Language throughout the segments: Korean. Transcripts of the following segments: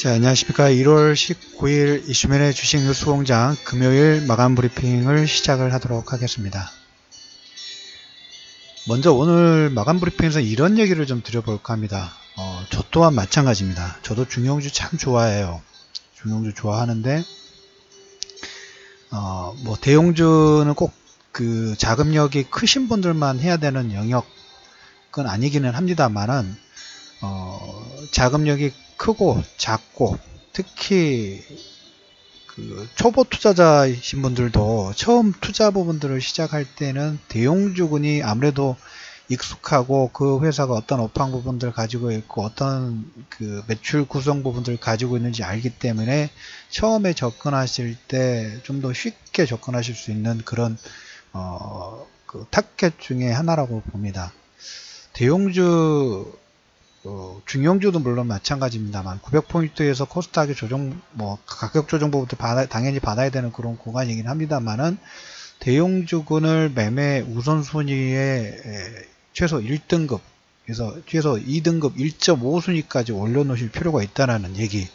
자, 안녕하십니까. 1월 19일 이슈맨의 주식 뉴스 공장 금요일 마감 브리핑을 시작을 하도록 하겠습니다. 먼저 오늘 마감 브리핑에서 이런 얘기를 좀 드려볼까 합니다. 저 또한 마찬가지입니다. 저도 중형주 참 좋아해요. 중형주 좋아하는데, 뭐 대형주는 꼭 그 자금력이 크신 분들만 해야 되는 영역은 아니기는 합니다만은, 자금력이 크고 작고 특히 그 초보 투자자이신 분들도 처음 투자 부분들을 시작할 때는 대형주군이 아무래도 익숙하고 그 회사가 어떤 업황 부분들을 가지고 있고 어떤 그 매출 구성 부분들을 가지고 있는지 알기 때문에 처음에 접근하실 때 좀 더 쉽게 접근하실 수 있는 그런 그 타겟 중에 하나라고 봅니다. 대형주 중형주도 물론 마찬가지입니다만 900포인트에서 코스닥의 조정, 가격 조정 부분도 당연히 받아야 되는 그런 구간이긴 합니다만은 대형주군을 매매 우선순위에 최소 1등급, 그래서 최소 2등급 1.5순위까지 올려놓으실 필요가 있다는 얘기.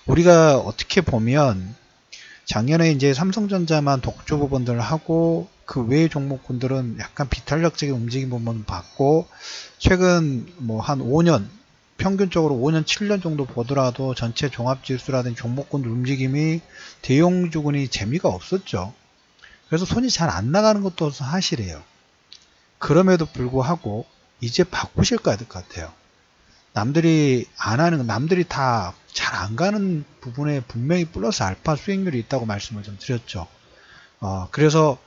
우리가 어떻게 보면 작년에 이제 삼성전자만 독주 부분들을 하고 그 외의 종목군들은 약간 비탄력적인 움직임 부분 봤고 최근 뭐 한 5년 평균적으로 5년 7년 정도 보더라도 전체 종합지수라든지 종목군들 움직임이 대형주군이 재미가 없었죠. 그래서 손이 잘 안 나가는 것도 사실이에요. 그럼에도 불구하고 이제 바꾸실 것 같아요. 남들이 안 하는, 남들이 다 잘 안 가는 부분에 분명히 플러스 알파 수익률이 있다고 말씀을 좀 드렸죠. 그래서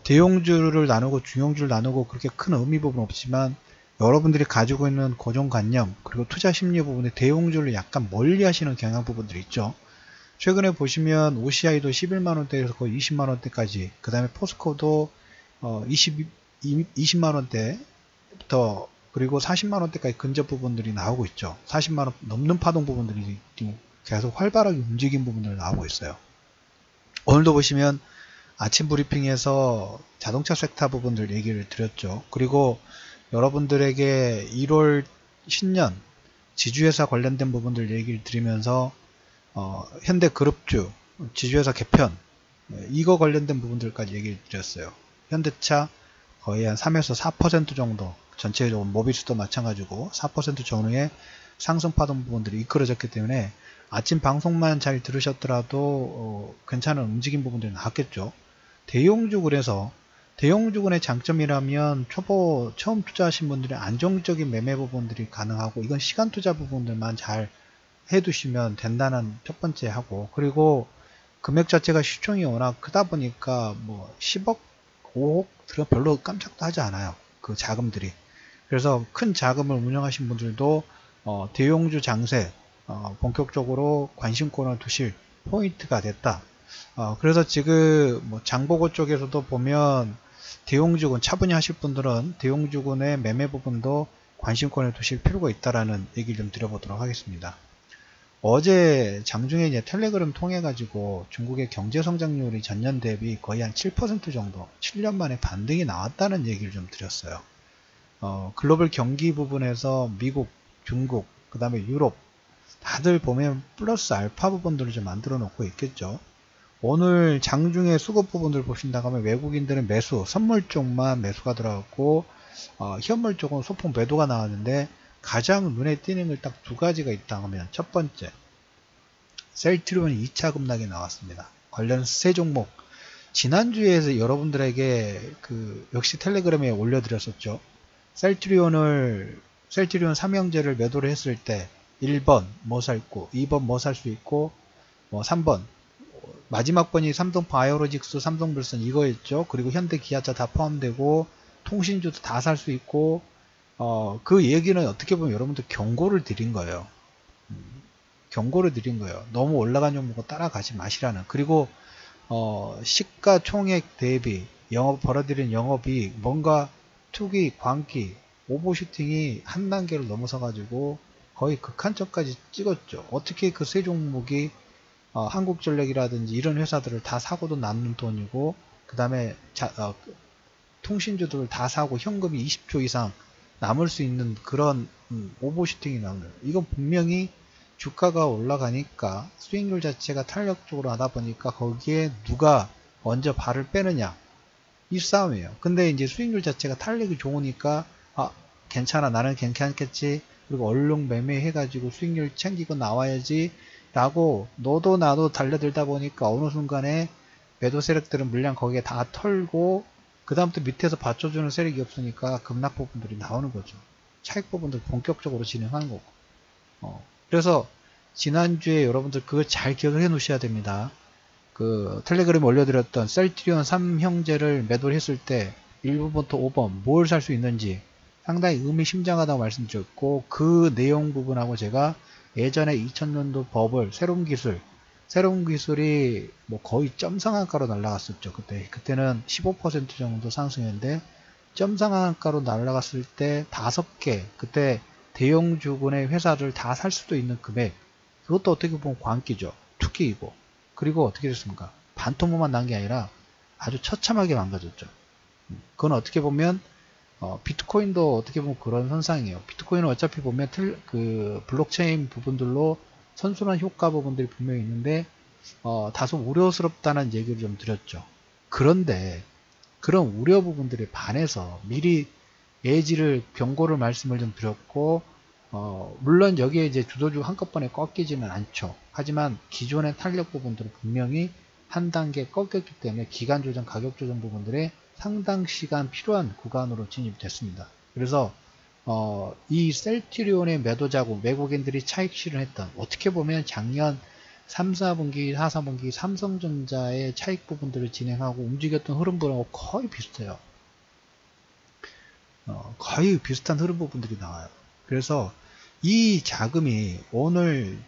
대형주를 나누고 중형주를 나누고 그렇게 큰 의미 부분 없지만 여러분들이 가지고 있는 고정관념 그리고 투자 심리 부분에 대형주를 약간 멀리 하시는 경향 부분들이 있죠. 최근에 보시면 OCI도 11만원대에서 거의 20만원대까지, 그 다음에 포스코도 20만원대부터 그리고 40만원대까지 근접 부분들이 나오고 있죠. 40만원 넘는 파동 부분들이 계속 활발하게 움직인 부분들 나오고 있어요. 오늘도 보시면 아침 브리핑에서 자동차 섹터 부분들 얘기를 드렸죠. 그리고 여러분들에게 1월 신년 지주회사 관련된 부분들 얘기를 드리면서 현대그룹주 지주회사 개편 이거 관련된 부분들까지 얘기를 드렸어요. 현대차 거의 한 3에서 4% 정도, 전체적으로 모비스도 마찬가지고 4% 정도의 상승 파동 부분들이 이끌어졌기 때문에 아침 방송만 잘 들으셨더라도 괜찮은 움직임 부분들이 나왔겠죠. 대형주군에서 대형주군의 장점이라면 처음 투자하신 분들이 안정적인 매매 부분들이 가능하고, 이건 시간 투자 부분들만 잘 해두시면 된다는 첫 번째 하고, 그리고 금액 자체가 시총이 워낙 크다 보니까 뭐 10억, 5억 들어 별로 깜짝도 하지 않아요. 그 자금들이. 그래서 큰 자금을 운영하신 분들도 대형주 장세 본격적으로 관심권을 두실 포인트가 됐다. 그래서 지금 뭐 장보고 쪽에서도 보면 대형주군 차분히 하실 분들은 대형주군의 매매 부분도 관심권을 두실 필요가 있다라는 얘기를 좀 드려보도록 하겠습니다. 어제 장중에 이제 텔레그램 통해 가지고 중국의 경제 성장률이 전년 대비 거의 한 7% 정도 7년 만에 반등이 나왔다는 얘기를 좀 드렸어요. 글로벌 경기 부분에서 미국, 중국, 그 다음에 유럽 다들 보면 플러스 알파 부분들을 좀 만들어 놓고 있겠죠. 오늘 장중에 수급 부분들 보신다고 하면 외국인들은 매수, 선물 쪽만 매수가 들어갔고 현물 쪽은 소폭 매도가 나왔는데 가장 눈에 띄는 걸 딱 두 가지가 있다 하면, 첫 번째 셀트리온 2차 급락이 나왔습니다. 관련 세 종목 지난주에 여러분들에게 역시 텔레그램에 올려드렸었죠. 셀트리온 삼형제를 매도를 했을 때 1번 뭐 살 있고 2번 뭐 살 수 있고 3번 마지막 번이 삼성바이오로직스, 삼성물산 이거였죠. 그리고 현대, 기아차 다 포함되고 통신주도 다 살 수 있고 그 얘기는 어떻게 보면 여러분들 경고를 드린 거예요. 경고를 드린 거예요. 너무 올라간 종목을 따라가지 마시라는. 그리고 시가총액 대비 벌어들인 영업이 뭔가 투기, 광기, 오버슈팅이 한 단계를 넘어서 가지고 거의 극한점까지 찍었죠. 어떻게 그 세 종목이 한국전력이라든지 이런 회사들을 다 사고도 남는 돈이고, 그 다음에 통신주들을 다 사고 현금이 20조 이상 남을 수 있는 그런 오버슈팅이 나오는, 이건 분명히 주가가 올라가니까 수익률 자체가 탄력적으로 하다 보니까 거기에 누가 먼저 발을 빼느냐, 이 싸움이에요. 근데 이제 수익률 자체가 탄력이 좋으니까 괜찮아, 나는 괜찮겠지, 그리고 얼른 매매해가지고 수익률 챙기고 나와야지 라고 너도 나도 달려들다 보니까 어느 순간에 매도 세력들은 물량 거기에 다 털고 그 다음부터 밑에서 받쳐주는 세력이 없으니까 급락 부분들이 나오는 거죠. 차익 부분들 본격적으로 진행하는 거고. 그래서 지난주에 여러분들 그걸 잘 기억을 해 놓으셔야 됩니다. 그 텔레그램에 올려드렸던 셀트리온 3형제를 매도를 했을 때 1번부터 5번 뭘 살 수 있는지 상당히 의미심장하다고 말씀드렸고, 그 내용 부분하고 제가 예전에 2000년도 버블 새로운 기술이 뭐 거의 점상한가로 날아갔었죠. 그때는 15% 정도 상승했는데 점상한가로 날아갔을 때 5개, 그때 대형주군의 회사를 다 살 수도 있는 금액, 그것도 어떻게 보면 광기죠. 투기이고. 그리고 어떻게 됐습니까? 반토막만 난 게 아니라 아주 처참하게 망가졌죠. 그건 어떻게 보면 비트코인도 어떻게 보면 그런 현상이에요. 비트코인은 어차피 보면 그 블록체인 부분들로 선순환 효과 부분들이 분명히 있는데 다소 우려스럽다는 얘기를 좀 드렸죠. 그런데 그런 우려 부분들에 반해서 미리 경고를 말씀을 좀 드렸고, 물론 여기에 이제 주도주 한꺼번에 꺾이지는 않죠. 하지만 기존의 탄력 부분들은 분명히 한 단계 꺾였기 때문에 기간 조정, 가격 조정 부분들에 상당 시간 필요한 구간으로 진입됐습니다. 그래서 이 셀트리온의 매도 자금, 외국인들이 차익 실현했던, 어떻게 보면 작년 3, 4분기, 4, 4분기 삼성전자의 차익 부분들을 진행하고 움직였던 흐름들하고 거의 비슷해요. 거의 비슷한 흐름 부분들이 나와요. 그래서 이 자금이 오늘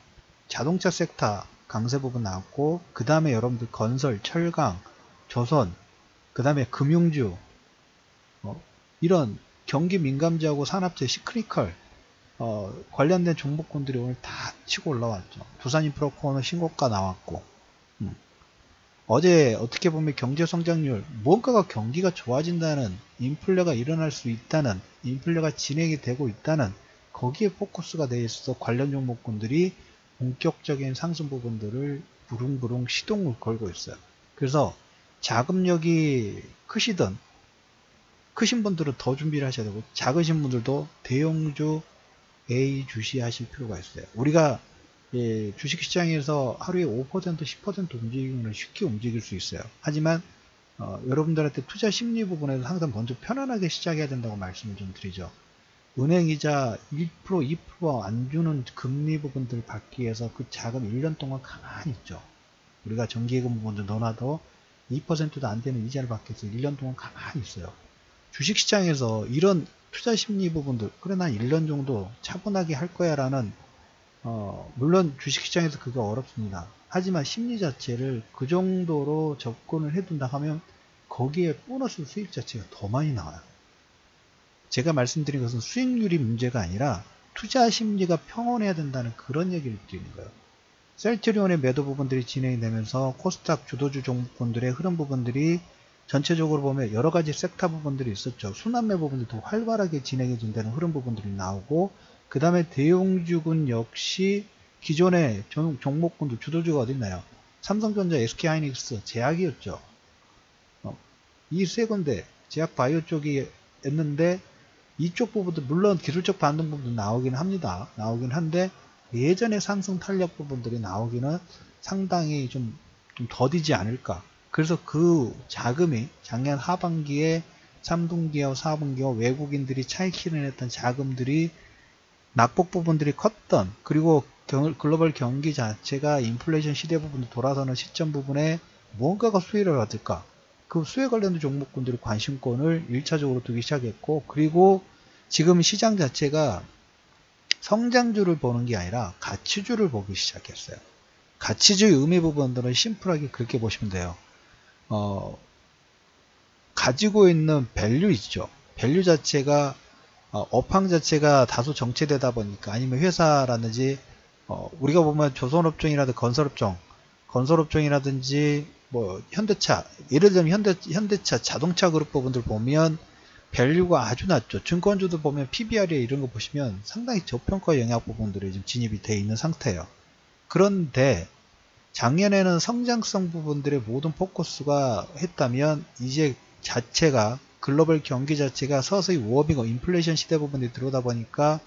자동차 섹터 강세 부분 나왔고, 그 다음에 여러분들 건설, 철강, 조선, 그 다음에 금융주, 이런 경기 민감지하고 산업재, 시크니컬 관련된 종목군들이 오늘 다 치고 올라왔죠. 두산인프라코어는 신고가 나왔고, 어제 어떻게 보면 경제 성장률, 뭔가가 경기가 좋아진다는, 인플레가 일어날 수 있다는, 인플레가 진행이 되고 있다는, 거기에 포커스가 되어 있어서 관련 종목군들이 본격적인 상승 부분들을 부릉부릉 시동을 걸고 있어요. 그래서 자금력이 크신 분들은 더 준비를 하셔야 되고, 작으신 분들도 대형주 A 주시하실 필요가 있어요. 우리가 주식시장에서 하루에 5%, 10% 움직이면 쉽게 움직일 수 있어요. 하지만 여러분들한테 투자 심리 부분에서 항상 먼저 편안하게 시작해야 된다고 말씀을 좀 드리죠. 은행이자 1%, 2% 안 주는 금리 부분들을 받기 위해서 그 자금 1년 동안 가만히 있죠. 우리가 정기예금 부분도 넣어놔도 2%도 안 되는 이자를 받기 위해서 1년 동안 가만히 있어요. 주식시장에서 이런 투자 심리 부분들, 그래 난 1년 정도 차분하게 할 거야 라는, 물론 주식시장에서 그게 어렵습니다. 하지만 심리 자체를 그 정도로 접근을 해둔다 하면 거기에 보너스 수익 자체가 더 많이 나와요. 제가 말씀드린 것은 수익률이 문제가 아니라 투자 심리가 평온해야 된다는 그런 얘기를 드리는 거예요. 셀트리온의 매도 부분들이 진행이 되면서 코스닥 주도주 종목군들의 흐름 부분들이 전체적으로 보면 여러 가지 섹터 부분들이 있었죠. 순환매 부분들이 더 활발하게 진행이 된다는 흐름 부분들이 나오고, 그 다음에 대형주군 역시 기존의 종목군들 주도주가 어디 있나요? 삼성전자, SK하이닉스, 제약이었죠. 이 세 군데, 제약 바이오 쪽이 있는데, 이쪽 부분도 물론 기술적 반등 부분도 나오긴 합니다. 나오긴 한데 예전의 상승 탄력 부분들이 나오기는 상당히 좀 더디지 않을까. 그래서 그 자금이 작년 하반기에 3분기와 4분기와 외국인들이 차익 실현했던 자금들이 낙폭 부분들이 컸던, 그리고 글로벌 경기 자체가 인플레이션 시대 부분도 돌아서는 시점 부분에 뭔가가 수혜를 받을까. 그 수혜 관련된 종목군들이 관심권을 1차적으로 두기 시작했고, 그리고 지금 시장 자체가 성장주를 보는 게 아니라 가치주를 보기 시작했어요. 가치주의 의미 부분들은 심플하게 그렇게 보시면 돼요. 가지고 있는 밸류 있죠. 밸류 자체가 업황 자체가 다소 정체되다 보니까, 아니면 회사라든지 우리가 보면 조선업종이라든지 건설업종이라든지 뭐 현대차, 예를 들면 현대차 자동차 그룹 부분들 보면 밸류가 아주 낮죠. 증권주도 보면 PBR에 이런 거 보시면 상당히 저평가 영역 부분들이 지금 진입이 되어 있는 상태예요. 그런데 작년에는 성장성 부분들의 모든 포커스가 했다면 이제 자체가 글로벌 경기 자체가 서서히 워밍업 인플레이션 시대 부분이 들어오다 보니까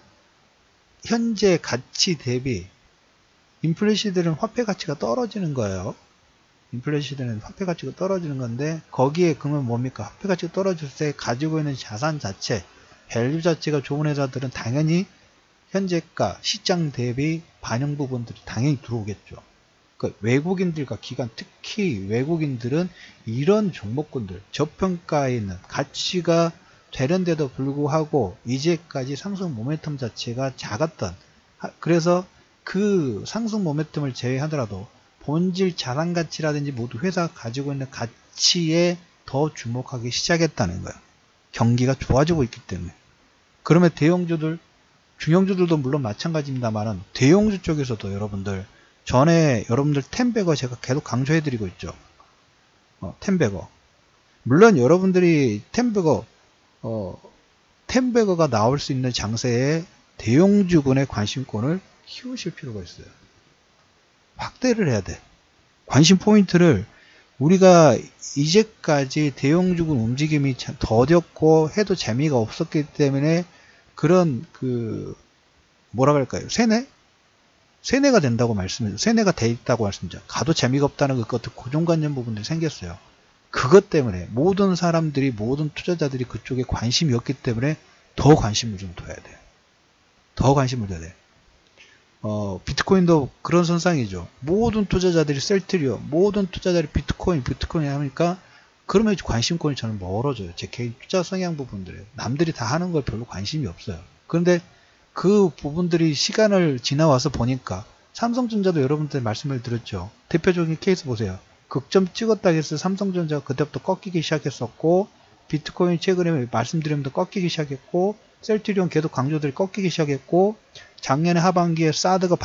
현재 가치 대비 인플레이션 시대는 화폐 가치가 떨어지는 거예요. 인플레이션 시대는 화폐 가치가 떨어지는 건데 거기에 그러면 뭡니까? 화폐 가치가 떨어질 때 가지고 있는 자산 자체, 밸류 자체가 좋은 회사들은 당연히 현재가 시장 대비 반영 부분들이 당연히 들어오겠죠. 그러니까 외국인들과 기관, 특히 외국인들은 이런 종목군들, 저평가에 있는 가치가 되는데도 불구하고 이제까지 상승 모멘텀 자체가 작았던, 그래서 그 상승 모멘텀을 제외하더라도 본질 자산 가치라든지 모두 회사가 가지고 있는 가치에 더 주목하기 시작했다는 거예요. 경기가 좋아지고 있기 때문에. 그러면 대형주들, 중형주들도 물론 마찬가지입니다만은 대형주 쪽에서도 여러분들 전에 여러분들 텐베거 제가 계속 강조해드리고 있죠. 텐베거. 물론 여러분들이 텐베거가 나올 수 있는 장세에 대형주군의 관심권을 키우실 필요가 있어요. 확대를 해야 돼. 관심 포인트를 우리가 이제까지 대형주군 움직임이 더뎠고 해도 재미가 없었기 때문에 그런 뭐라 그럴까요? 세뇌가 된다고 세뇌가 돼 있다고 말씀드려. 가도 재미가 없다는 것들 고정관념 부분들이 생겼어요. 그것 때문에 모든 사람들이 모든 투자자들이 그쪽에 관심이 없기 때문에 더 관심을 좀 둬야 돼요. 더 관심을 둬야 돼요. 비트코인도 그런 선상이죠. 모든 투자자들이 셀트리오, 모든 투자자들이 비트코인 하니까 그러면 관심권이 저는 멀어져요. 제 개인 투자 성향 부분들에 남들이 다 하는 걸 별로 관심이 없어요. 그런데 그 부분들이 시간을 지나와서 보니까 삼성전자도 여러분들 말씀을 드렸죠. 대표적인 케이스 보세요. 극점 찍었다 해서 삼성전자가 그때부터 꺾이기 시작했었고 비트코인 최근에 말씀드리면서 꺾이기 시작했고 셀트리온 계속 강조들이 꺾이기 시작했고 작년에 하반기에 사드가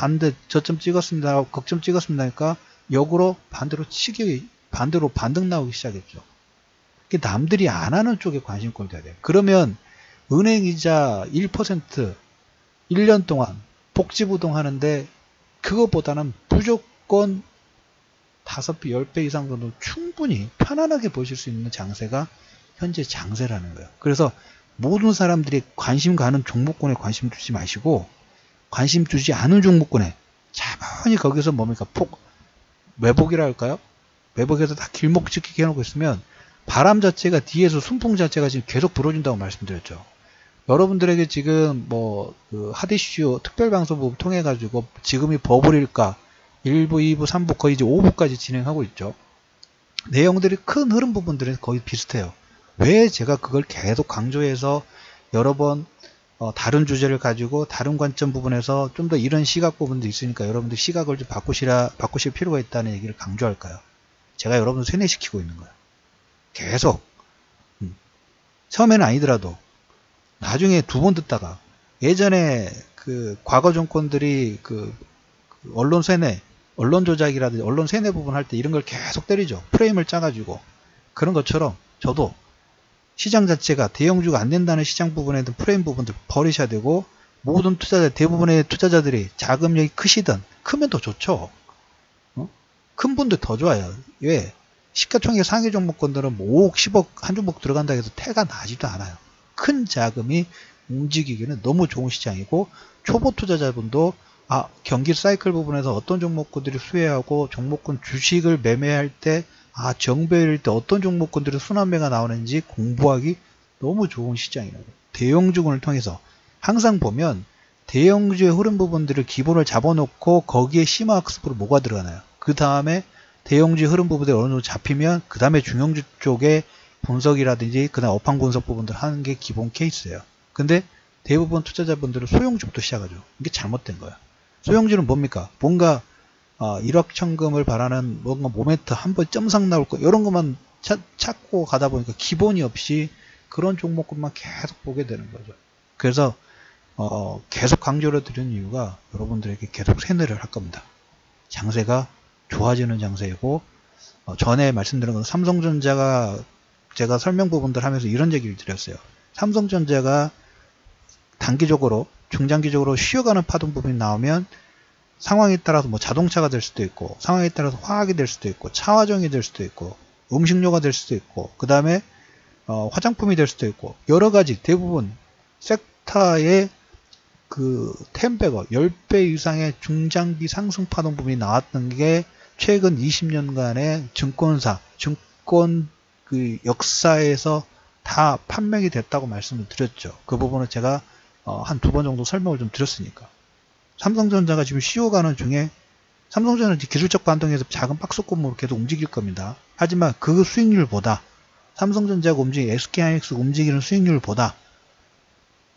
저점 찍었습니다. 극점 찍었습니다. 그러니까 역으로 반대로 반등 나오기 시작했죠. 남들이 안 하는 쪽에 관심권이 돼야 돼요. 그러면 은행이자 1% 1년 동안 복지부동 하는데 그것보다는 무조건 5배, 10배 이상 정도 충분히 편안하게 보실 수 있는 장세가 현재 장세라는 거예요. 그래서 모든 사람들이 관심 가는 종목군에 관심 주지 마시고 관심 주지 않은 종목군에 차분히 거기서 뭡니까? 매복이라 할까요? 매복에서 다 길목지키게 해놓고 있으면 바람 자체가 뒤에서 순풍 자체가 지금 계속 불어준다고 말씀드렸죠. 여러분들에게 지금 하디슈 특별방송국 통해 가지고 지금이 버블일까 1부, 2부, 3부 거의 이제 5부까지 진행하고 있죠. 내용들이 큰 흐름 부분들은 거의 비슷해요. 왜 제가 그걸 계속 강조해서 여러 번 다른 주제를 가지고 다른 관점 부분에서 좀 더 이런 시각 부분도 있으니까 여러분들 시각을 좀 바꾸실 필요가 있다는 얘기를 강조할까요? 제가 여러분을 세뇌시키고 있는 거예요. 계속 처음에는 아니더라도 나중에 2번 듣다가 예전에 과거 정권들이 언론 세뇌, 언론 조작이라든지 언론 세뇌 부분 할 때 이런 걸 계속 때리죠. 프레임을 짜가지고. 그런 것처럼 저도 시장 자체가 대형주가 안 된다는 시장 부분에 든 프레임 부분들 버리셔야 되고 모든 대부분의 투자자들이 자금력이 크면 더 좋죠. 큰 분들 더 좋아요. 왜? 시가총액 상위 종목권들은 5억, 10억 한 종목 들어간다 해서 태가 나지도 않아요. 큰 자금이 움직이기는 너무 좋은 시장이고 초보 투자자분도 경기 사이클 부분에서 어떤 종목군들이 수혜하고 종목군 주식을 매매할 때 정배일 때 어떤 종목군들이 순환매가 나오는지 공부하기 너무 좋은 시장이라고. 대형주군을 통해서 항상 보면 대형주의 흐름 부분들을 기본을 잡아놓고 거기에 심화학습으로 뭐가 들어가나요? 그 다음에 대형주의 흐름 부분들이 어느 정도 잡히면 그 다음에 중형주 쪽에 분석이라든지 그 다음 업황 분석 부분들 하는 게 기본 케이스예요. 근데 대부분 투자자분들은 소형주부터 시작하죠. 이게 잘못된 거야. 소형주는 뭡니까? 뭔가 일확천금을 바라는 뭔가 모멘트 한번 점상 나올 거 이런 것만 찾고 가다 보니까 기본이 없이 그런 종목군만 계속 보게 되는 거죠. 그래서 계속 강조를 드리는 이유가 여러분들에게 계속 세뇌를 할 겁니다. 장세가 좋아지는 장세이고 전에 말씀드린 건 삼성전자가 제가 설명 부분들 하면서 이런 얘기를 드렸어요. 삼성전자가 단기적으로 중장기적으로 쉬어가는 파동 부분이 나오면 상황에 따라서 뭐 자동차가 될 수도 있고 상황에 따라서 화학이 될 수도 있고 차화정이 될 수도 있고 음식료가 될 수도 있고 그 다음에 화장품이 될 수도 있고 여러 가지 대부분 섹터의 그 10배가 10배 이상의 중장기 상승 파동 부분이 나왔던 게 최근 20년간의 증권사, 증권 그 역사에서 다 판명이 됐다고 말씀을 드렸죠. 그 부분은 제가 한 2번 정도 설명을 좀 드렸으니까. 삼성전자가 지금 쉬어가는 중에 삼성전자는 기술적 반등에서 작은 박스권으로 계속 움직일 겁니다. 하지만 그 수익률보다 삼성전자가 움직이는 SK하이닉스 움직이는 수익률보다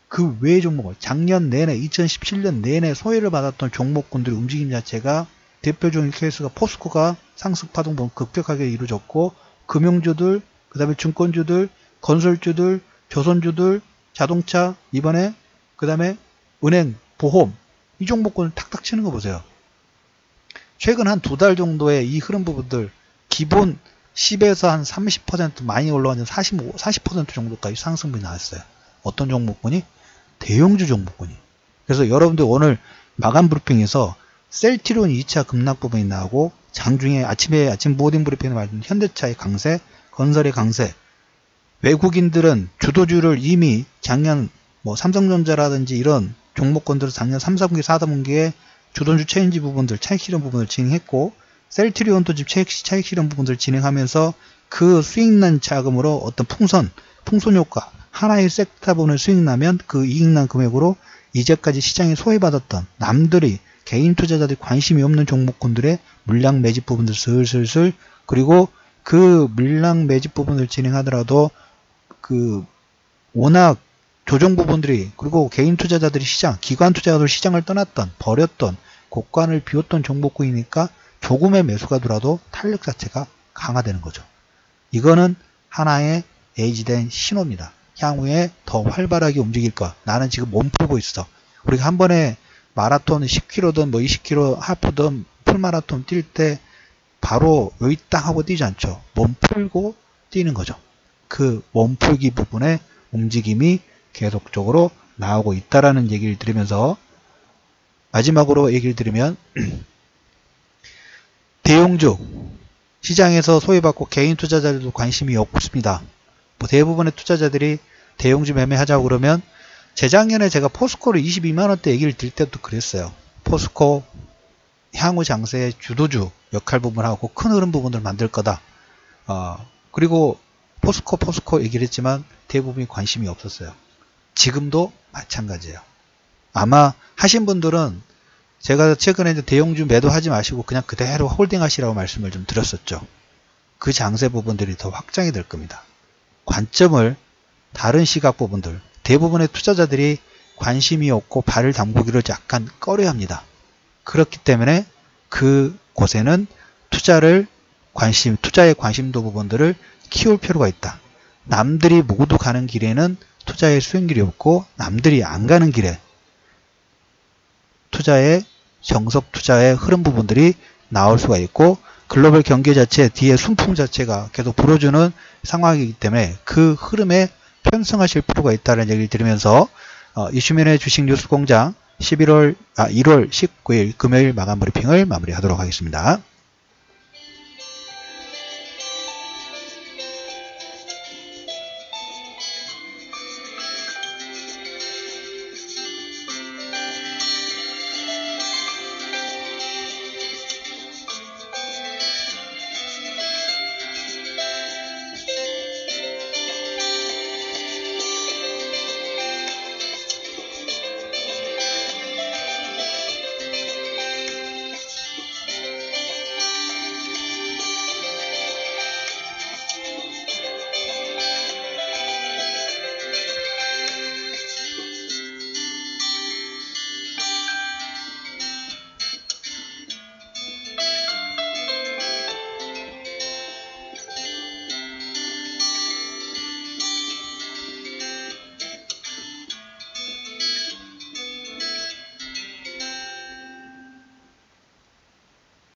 그 외의 종목을 작년 내내 2017년 내내 소외를 받았던 종목군들의 움직임 자체가 대표적인 케이스가 포스코가 상승 파동 급격하게 이루어졌고 금융주들, 그 다음에 증권주들, 건설주들, 조선주들, 자동차, 이번에 그 다음에 은행, 보험 이 종목군을 탁탁 치는 거 보세요. 최근 한 2달 정도의 이 흐름 부분들 기본 10에서 한 30% 많이 올라가는 40% 정도까지 상승분이 나왔어요. 어떤 종목군이? 대형주 종목군이. 그래서 여러분들 오늘 마감 브리핑에서 셀트리온 2차 급락 부분이 나오고 장중에 아침 모닝 브리핑에 말씀 현대차의 강세, 건설의 강세. 외국인들은 주도주를 이미 작년 뭐 삼성전자라든지 이런 종목군들은 작년 3, 4분기, 4분기에 주도주 체인지 부분들, 차익 실현 부분을 진행했고 셀트리온도 지금 차익 실현 부분들을 진행하면서 그 수익난 자금으로 어떤 풍선 효과 하나의 섹터 분을 수익나면 그 이익난 금액으로 이제까지 시장에 소외받았던 남들이 개인 투자자들이 관심이 없는 종목군들의 물량 매집 부분들 슬슬슬 그리고 그 물량 매집 부분을 진행하더라도 그 워낙 조정 부분들이 그리고 개인 투자자들이 기관 투자자들 시장을 떠났던 버렸던 곡간을 비웠던 종목군이니까 조금의 매수가 들어도 탄력 자체가 강화되는 거죠. 이거는 하나의 예지된 신호입니다. 향후에 더 활발하게 움직일 거. 나는 지금 몸 풀고 있어. 우리가 한 번에 마라톤 10km든 뭐 20km 하프든 풀마라톤 뛸 때 바로 여기 딱 하고 뛰지 않죠. 몸 풀고 뛰는 거죠. 그 몸풀기 부분의 움직임이 계속적으로 나오고 있다라는 얘기를 드리면서 마지막으로 얘기를 드리면 대형주 시장에서 소외받고 개인 투자자들도 관심이 없습니다. 뭐 대부분의 투자자들이 대형주 매매하자고 그러면 재작년에 제가 포스코를 22만원대 얘기를 드릴 때도 그랬어요. 포스코 향후 장세의 주도주 역할 부분하고 큰 흐름 부분을 만들 거다. 그리고 포스코 얘기를 했지만 대부분이 관심이 없었어요. 지금도 마찬가지예요. 아마 하신 분들은 제가 최근에 이제 대형주 매도하지 마시고 그냥 그대로 홀딩 하시라고 말씀을 좀 드렸었죠. 그 장세 부분들이 더 확장이 될 겁니다. 관점을 다른 시각 부분들 대부분의 투자자들이 관심이 없고 발을 담그기를 약간 꺼려 합니다. 그렇기 때문에 그 곳에는 투자의 관심도 부분들을 키울 필요가 있다. 남들이 모두 가는 길에는 투자의 수익률이 없고 남들이 안 가는 길에 정석 투자의 흐름 부분들이 나올 수가 있고 글로벌 경제 자체 뒤에 순풍 자체가 계속 불어주는 상황이기 때문에 그 흐름에 편승하실 필요가 있다는 얘기를 드리면서 이슈민의 주식 뉴스 공장 1월 19일 금요일 마감 브리핑을 마무리하도록 하겠습니다.